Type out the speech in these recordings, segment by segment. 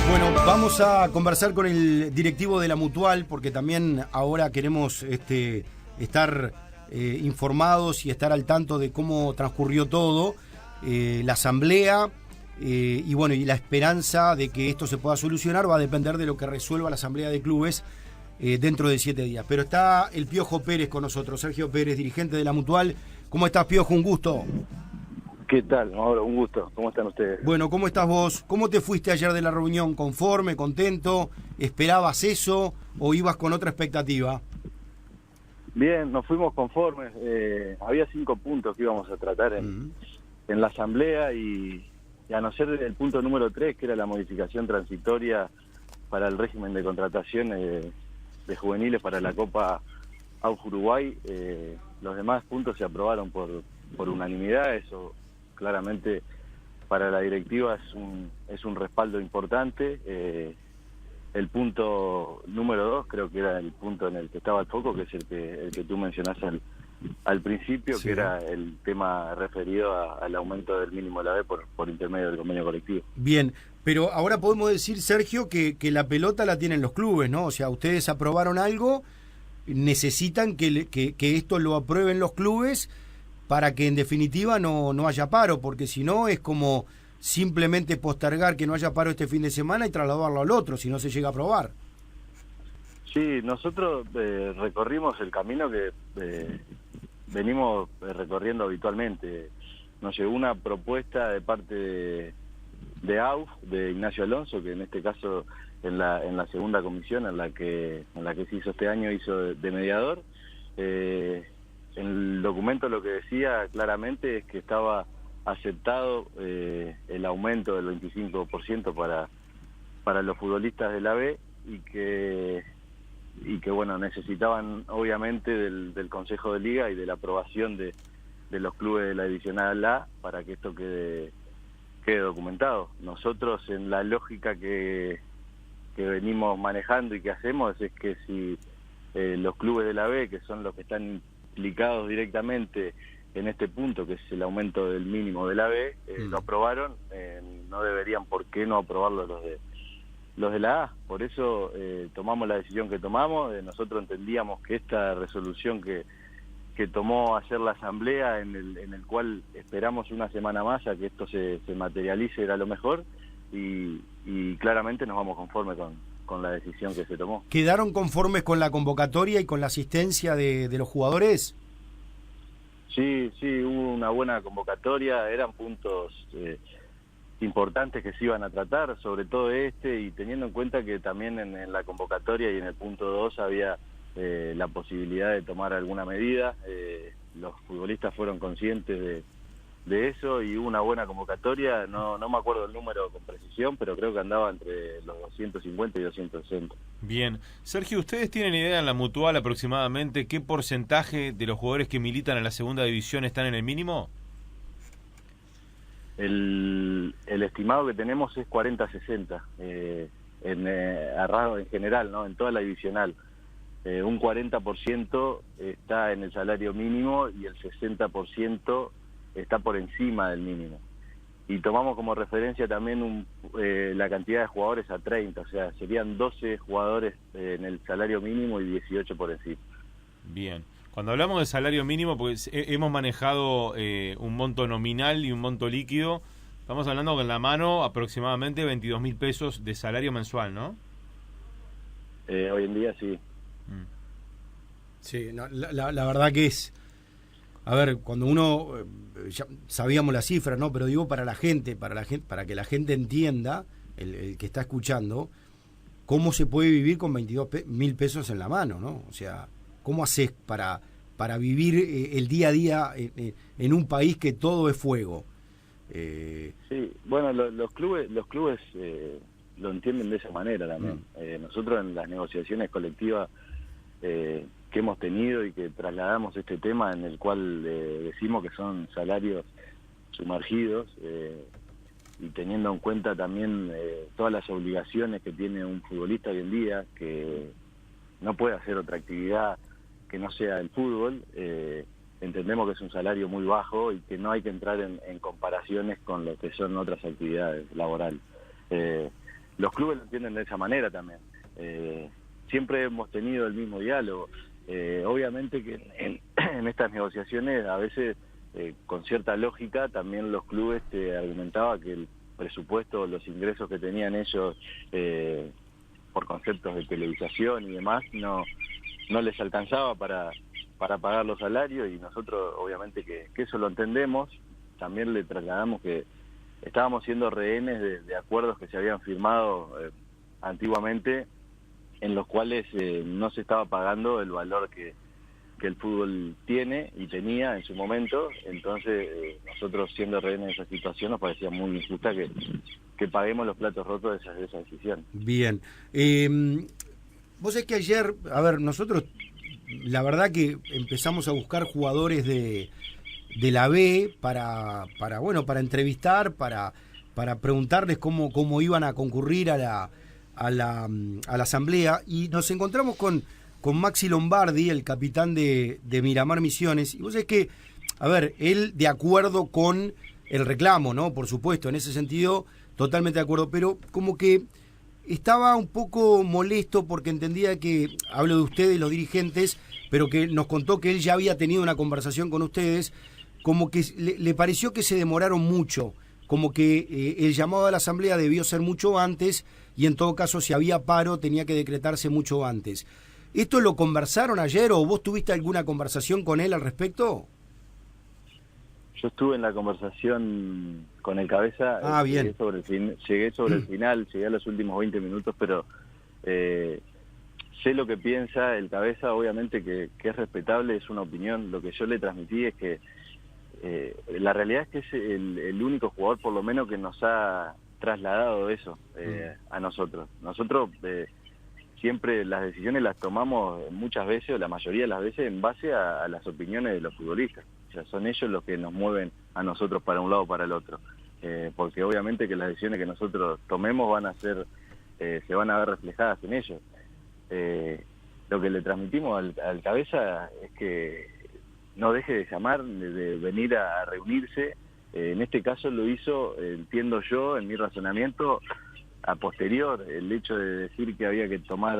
Bueno, vamos a conversar con el directivo de la Mutual porque también ahora queremos estar informados y estar al tanto de cómo transcurrió todo, la asamblea y bueno, y la esperanza de que esto se pueda solucionar va a depender de lo que resuelva la asamblea de clubes dentro de 7 días. Pero está el Piojo Pérez con nosotros, Sergio Pérez, dirigente de la Mutual. ¿Cómo estás, Piojo? Un gusto. ¿Qué tal, Mauro? Un gusto. ¿Cómo están ustedes? Bueno, ¿cómo estás vos? ¿Cómo te fuiste ayer de la reunión? ¿Conforme, contento? ¿Esperabas eso o ibas con otra expectativa? Bien, nos fuimos conformes. Había 5 puntos que íbamos a tratar en la asamblea y a no ser el punto número 3, que era la modificación transitoria para el régimen de contratación de juveniles para la Copa AUF Uruguay, los demás puntos se aprobaron por unanimidad. Eso claramente para la directiva es un respaldo importante. El punto número 2 creo que era el punto en el que estaba el foco, que es el que tú mencionás al principio, sí, que era el tema referido al aumento del mínimo de la B por intermedio del convenio colectivo. Bien, pero ahora podemos decir, Sergio, que la pelota la tienen los clubes, ¿no? O sea, ustedes aprobaron algo, necesitan que esto lo aprueben los clubes para que en definitiva no haya paro, porque si no es como simplemente postergar que no haya paro este fin de semana y trasladarlo al otro, si no se llega a aprobar. Sí, nosotros recorrimos el camino que venimos recorriendo habitualmente. Nos llegó una propuesta de parte de AUF, de Ignacio Alonso, que en este caso en la segunda comisión en la que se hizo este año hizo de mediador. El documento lo que decía claramente es que estaba aceptado el aumento del 25% para los futbolistas de la B y que bueno, necesitaban obviamente del Consejo de Liga y de la aprobación de los clubes de la divisional A para que esto quede documentado. Nosotros, en la lógica que venimos manejando y que hacemos, es que si los clubes de la B, que son los que están implicados directamente en este punto, que es el aumento del mínimo de la B, lo aprobaron, no deberían por qué no aprobarlo los de la A. Por eso tomamos la decisión que tomamos. Nosotros entendíamos que esta resolución que tomó ayer la asamblea, en el cual esperamos una semana más a que esto se materialice, era lo mejor, y claramente nos vamos conformes con la decisión que se tomó. ¿Quedaron conformes con la convocatoria y con la asistencia de los jugadores? Sí, hubo una buena convocatoria, eran puntos importantes que se iban a tratar, sobre todo y teniendo en cuenta que también en la convocatoria y en el punto 2 había la posibilidad de tomar alguna medida. Los futbolistas fueron conscientes de eso y hubo una buena convocatoria. No me acuerdo el número con precisión, pero creo que andaba entre los 250 y 260. Bien. Sergio, ¿ustedes tienen idea en la Mutual aproximadamente qué porcentaje de los jugadores que militan en la segunda división están en el mínimo? El estimado que tenemos es 40-60, en general, ¿no? En toda la divisional. Un 40% está en el salario mínimo y el 60% está por encima del mínimo. Y tomamos como referencia también la cantidad de jugadores a 30, o sea, serían 12 jugadores en el salario mínimo y 18 por encima. Bien. Cuando hablamos de salario mínimo, pues hemos manejado un monto nominal y un monto líquido. Estamos hablando con la mano aproximadamente 22.000 pesos de salario mensual, ¿no? Hoy en día sí. Sí, no, la verdad que es... A ver, cuando uno... ya sabíamos la cifra, ¿no? Pero digo para que la gente entienda, el que está escuchando, cómo se puede vivir con 22.000 pesos en la mano, ¿no? O sea, ¿cómo haces para vivir el día a día en un país que todo es fuego? Sí, bueno, los clubes lo entienden de esa manera también. Nosotros en las negociaciones colectivas que hemos tenido y que trasladamos este tema, en el cual decimos que son salarios sumergidos, y teniendo en cuenta también todas las obligaciones que tiene un futbolista hoy en día, que no puede hacer otra actividad que no sea el fútbol, entendemos que es un salario muy bajo y que no hay que entrar en comparaciones con lo que son otras actividades laborales. los clubes lo entienden de esa manera también. Siempre hemos tenido el mismo diálogo. Obviamente que en estas negociaciones a veces con cierta lógica también los clubes te argumentaba que el presupuesto, los ingresos que tenían ellos por conceptos de televisación y demás no les alcanzaba para pagar los salarios, y nosotros obviamente que eso lo entendemos. También le trasladamos que estábamos siendo rehenes de acuerdos que se habían firmado antiguamente, en los cuales no se estaba pagando el valor que el fútbol tiene y tenía en su momento. Entonces nosotros, siendo rehenes de esa situación, nos parecía muy injusta que paguemos los platos rotos de esa decisión. Bien. Vos sabés que ayer, a ver, nosotros la verdad que empezamos a buscar jugadores de la B para entrevistar, para preguntarles cómo iban a concurrir a la asamblea, y nos encontramos con Maxi Lombardi, el capitán de Miramar Misiones, y vos sabés que, a ver, él de acuerdo con el reclamo, ¿no? Por supuesto, en ese sentido, totalmente de acuerdo, pero como que estaba un poco molesto porque entendía que, hablo de ustedes, los dirigentes, pero que nos contó que él ya había tenido una conversación con ustedes, como que le pareció que se demoraron mucho, como que el llamado a la asamblea debió ser mucho antes, y en todo caso, si había paro, tenía que decretarse mucho antes. ¿Esto lo conversaron ayer o vos tuviste alguna conversación con él al respecto? Yo estuve en la conversación con el cabeza. Bien. Llegué sobre el final, llegué a los últimos 20 minutos, pero sé lo que piensa el cabeza. Obviamente que es respetable, es una opinión. Lo que yo le transmití es que la realidad es que es el único jugador, por lo menos, que nos ha trasladado eso a nosotros. Nosotros siempre las decisiones las tomamos muchas veces, o la mayoría de las veces, en base a las opiniones de los futbolistas. O sea, son ellos los que nos mueven a nosotros para un lado o para el otro. Porque obviamente que las decisiones que nosotros tomemos van a ser, se van a ver reflejadas en ellos. Lo que le transmitimos al cabeza es que no deje de llamar, de venir a reunirse. En este caso lo hizo, entiendo yo, en mi razonamiento, a posterior, el hecho de decir que había que tomar,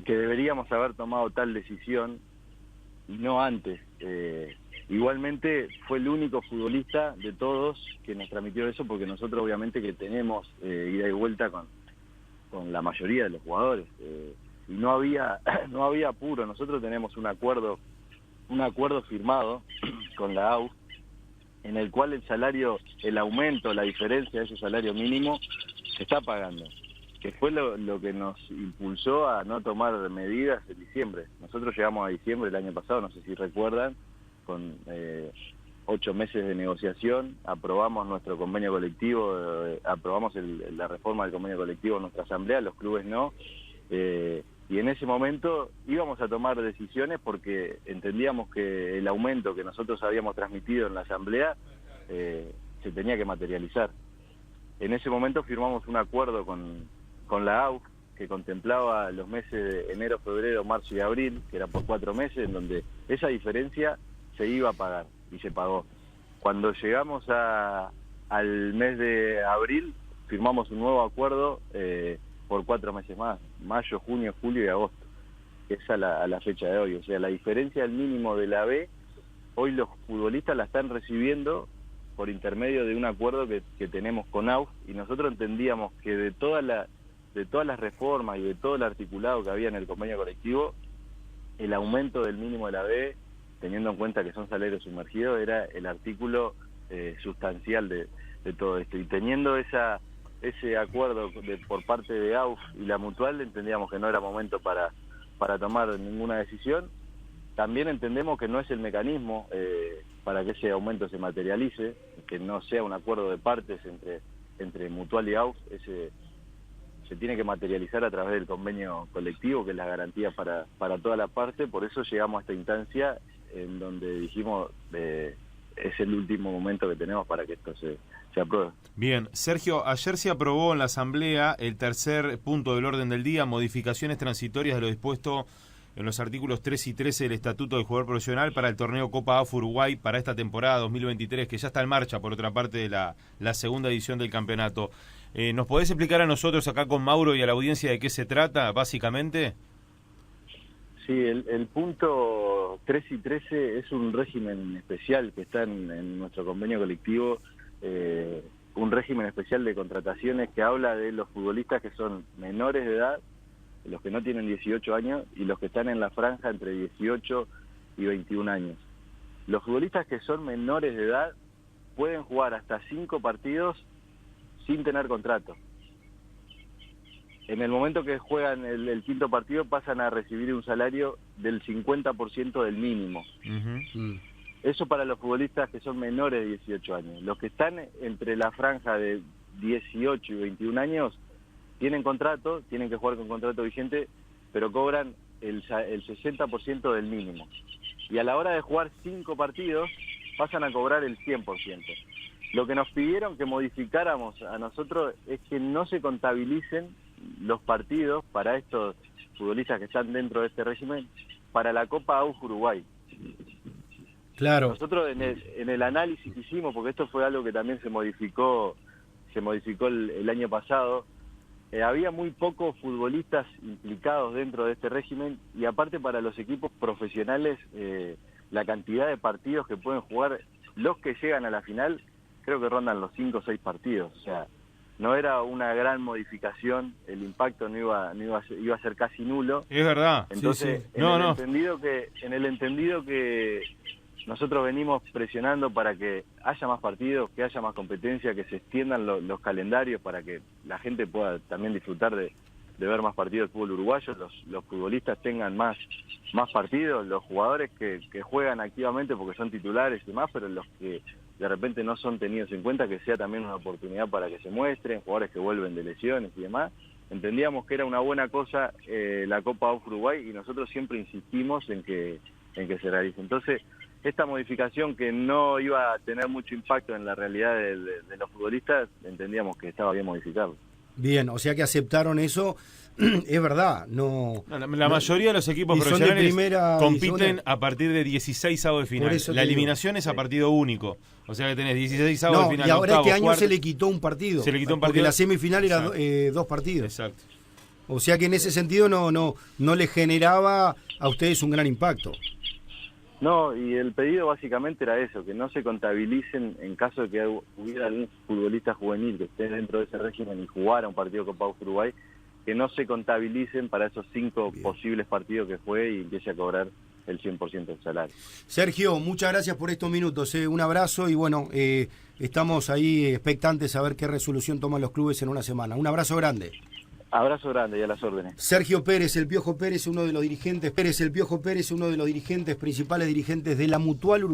que deberíamos haber tomado tal decisión y no antes. Igualmente fue el único futbolista de todos que nos transmitió eso, porque nosotros obviamente que tenemos ida y vuelta con la mayoría de los jugadores, y no había apuro. Nosotros tenemos un acuerdo firmado con la AUF, en el cual el salario, el aumento, la diferencia de ese salario mínimo se está pagando, que fue lo que nos impulsó a no tomar medidas en diciembre. Nosotros llegamos a diciembre del año pasado, no sé si recuerdan, con 8 meses de negociación, aprobamos nuestro convenio colectivo, aprobamos la reforma del convenio colectivo en nuestra asamblea, los clubes no, y en ese momento íbamos a tomar decisiones porque entendíamos que el aumento que nosotros habíamos transmitido en la asamblea se tenía que materializar. En ese momento firmamos un acuerdo con la AUF que contemplaba los meses de enero, febrero, marzo y abril, que era por 4 meses, en donde esa diferencia se iba a pagar, y se pagó. Cuando llegamos al mes de abril, firmamos un nuevo acuerdo por 4 meses más, mayo, junio, julio y agosto, que es a la fecha de hoy. O sea, la diferencia del mínimo de la B, hoy los futbolistas la están recibiendo por intermedio de un acuerdo que tenemos con AUF, y nosotros entendíamos que de todas las reformas y de todo el articulado que había en el convenio colectivo, el aumento del mínimo de la B, teniendo en cuenta que son salarios sumergidos, era el artículo sustancial de todo esto. Y teniendo ese acuerdo por parte de AUF y la Mutual, entendíamos que no era momento para tomar ninguna decisión. También entendemos que no es el mecanismo para que ese aumento se materialice, que no sea un acuerdo de partes entre Mutual y AUF. Se tiene que materializar a través del convenio colectivo, que es la garantía para toda la parte. Por eso llegamos a esta instancia en donde dijimos es el último momento que tenemos para que esto se apruebe. Bien, Sergio, ayer se aprobó en la Asamblea el tercer punto del orden del día, modificaciones transitorias de lo dispuesto en los artículos 3 y 13 del Estatuto del Jugador Profesional para el torneo Copa AF Uruguay para esta temporada 2023, que ya está en marcha, por otra parte, de la segunda edición del campeonato. ¿Nos podés explicar a nosotros acá con Mauro y a la audiencia de qué se trata, básicamente? Sí, el punto 3 y 13 es un régimen especial que está en nuestro convenio colectivo, un régimen especial de contrataciones que habla de los futbolistas que son menores de edad, los que no tienen 18 años y los que están en la franja entre 18 y 21 años. Los futbolistas que son menores de edad pueden jugar hasta 5 partidos sin tener contrato. En el momento que juegan el quinto partido pasan a recibir un salario del 50% del mínimo. Eso para los futbolistas que son menores de 18 años. Los que están entre la franja de 18 y 21 años tienen contrato, tienen que jugar con contrato vigente, pero cobran el 60% del mínimo. Y a la hora de jugar 5 partidos pasan a cobrar el 100%. Lo que nos pidieron que modificáramos a nosotros es que no se contabilicen los partidos para estos futbolistas que están dentro de este régimen para la Copa AUF Uruguay. Claro. Nosotros en el análisis que hicimos, porque esto fue algo que también se modificó el año pasado, había muy pocos futbolistas implicados dentro de este régimen y aparte para los equipos profesionales la cantidad de partidos que pueden jugar los que llegan a la final creo que rondan los 5 o 6 partidos, o sea, no era una gran modificación, el impacto iba a ser casi nulo. Es verdad. Entonces, sí. En el entendido que nosotros venimos presionando para que haya más partidos, que haya más competencia, que se extiendan los calendarios para que la gente pueda también disfrutar de ver más partidos de fútbol uruguayo, los futbolistas tengan más partidos, los jugadores que juegan activamente porque son titulares y demás, pero los que de repente no son tenidos en cuenta, que sea también una oportunidad para que se muestren, jugadores que vuelven de lesiones y demás. Entendíamos que era una buena cosa la Copa AUF Uruguay y nosotros siempre insistimos en que se realice. Entonces, esta modificación que no iba a tener mucho impacto en la realidad de los futbolistas, entendíamos que estaba bien modificarlo. Bien, o sea que aceptaron eso. Es verdad, la mayoría de los equipos profesionales compiten a partir de 16 avos de final. La eliminación es a partido único. O sea que tenés 16 avos de final. Y ahora octavos, este año cuartos, se le quitó un partido. Se le quitó un partido. Porque la semifinal era 2 partidos. Exacto. O sea que en ese sentido no le generaba a ustedes un gran impacto. No, y el pedido básicamente era eso, que no se contabilicen en caso de que hubiera algún futbolista juvenil que esté dentro de ese régimen y jugara un partido Copa AUF Uruguay, que no se contabilicen para esos 5 posibles partidos que juegue y empiece a cobrar el 100% del salario. Sergio, muchas gracias por estos minutos. Un abrazo y bueno, estamos ahí expectantes a ver qué resolución toman los clubes en una semana. Un abrazo grande. Abrazo grande y a las órdenes. Sergio Pérez, el Piojo Pérez, uno de los dirigentes, principales dirigentes de la Mutual Uruguay.